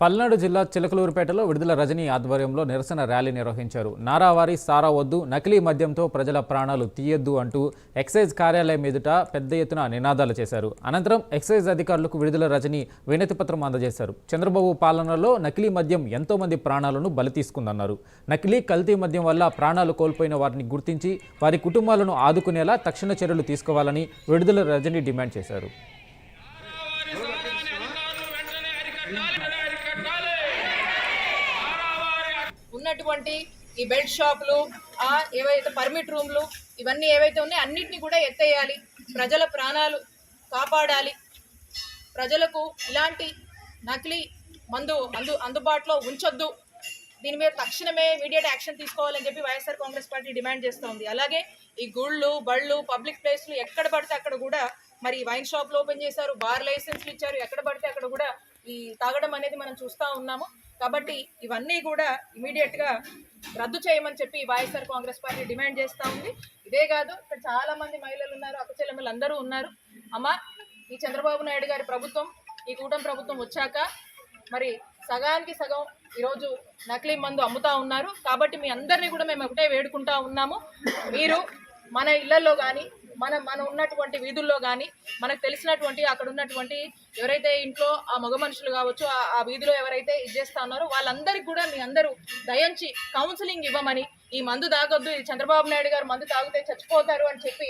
పల్నాడు జిల్లా చిలకలూరుపేటలో విడుదల రజనీ ఆధ్వర్యంలో నిరసన ర్యాలీ నిర్వహించారు. నారావారి సారా వద్దు, నకిలీ మద్యంతో ప్రజల ప్రాణాలు తీయొద్దు అంటూ ఎక్సైజ్ కార్యాలయం ఎదుట పెద్ద ఎత్తున నినాదాలు చేశారు. అనంతరం ఎక్సైజ్ అధికారులకు విడుదల రజనీ వినతిపత్రం అందజేశారు. చంద్రబాబు పాలనలో నకిలీ మద్యం ఎంతో మంది ప్రాణాలను బలి తీసుకుందన్నారు. నకిలీ కల్తీ మద్యం వల్ల ప్రాణాలు కోల్పోయిన వారిని గుర్తించి వారి కుటుంబాలను ఆదుకునేలా తక్షణ చర్యలు తీసుకోవాలని విడుదల రజనీ డిమాండ్ చేశారు. ఉన్నటువంటి ఈ బెడ్ షాపులు ఏవైతే పర్మిట్ రూమ్లు ఇవన్నీ ఏవైతే ఉన్నాయో అన్నిటిని కూడా ఎత్తేయాలి. ప్రజల ప్రాణాలు కాపాడాలి. ప్రజలకు ఇలాంటి నకిలీ మందు అందుబాటులో ఉంచొద్దు. దీని మీద తక్షణమే ఇమీడియట్ యాక్షన్ తీసుకోవాలని చెప్పి వైఎస్ఆర్ కాంగ్రెస్ పార్టీ డిమాండ్ చేస్తోంది. అలాగే ఈ గుళ్ళు బళ్ళు పబ్లిక్ ప్లేస్లు ఎక్కడ పడితే అక్కడ కూడా మరి వైన్ షాప్లు ఓపెన్ చేశారు, బార్ లైసెన్స్లు ఇచ్చారు. ఎక్కడ పడితే అక్కడ కూడా ఈ తాగడం అనేది మనం చూస్తూ ఉన్నాము. కాబట్టి ఇవన్నీ కూడా ఇమీడియట్గా రద్దు చేయమని చెప్పి వైఎస్ఆర్ కాంగ్రెస్ పార్టీ డిమాండ్ చేస్తూ ఉంది. ఇదే కాదు, ఇక్కడ చాలా మంది మహిళలు ఉన్నారు, అక్కచెల్లెమ్మలు అందరూ ఉన్నారు. అమ్మ, ఈ చంద్రబాబు నాయుడు గారి ప్రభుత్వం, ఈ కూటమి ప్రభుత్వం వచ్చాక మరి సగానికి సగం ఈరోజు నకిలీ మందు అమ్ముతూ ఉన్నారు. కాబట్టి మీ అందరినీ కూడా మేము ఒకటే వేడుకుంటా ఉన్నాము. మీరు మన ఇళ్లలో కానీ మన ఉన్నటువంటి వీధుల్లో కానీ మనకు తెలిసినటువంటి అక్కడ ఉన్నటువంటి ఎవరైతే ఇంట్లో ఆ మగ మనుషులు కావచ్చు, ఆ వీధిలో ఎవరైతే ఇది చేస్తా ఉన్నారో వాళ్ళందరికీ కూడా మీ అందరూ దయించి కౌన్సిలింగ్ ఇవ్వమని, ఈ మందు తాగొద్దు, ఈ చంద్రబాబు నాయుడు గారు మందు తాగితే చచ్చిపోతారు అని చెప్పి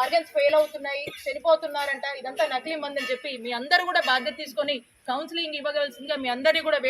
ఆర్గన్స్ ఫెయిల్ అవుతున్నాయి, చనిపోతున్నారంట, ఇదంతా నకిలీ మందు అని చెప్పి మీ అందరూ కూడా బాధ్యత తీసుకొని కౌన్సిలింగ్ ఇవ్వవలసిందిగా మీ అందరినీ కూడా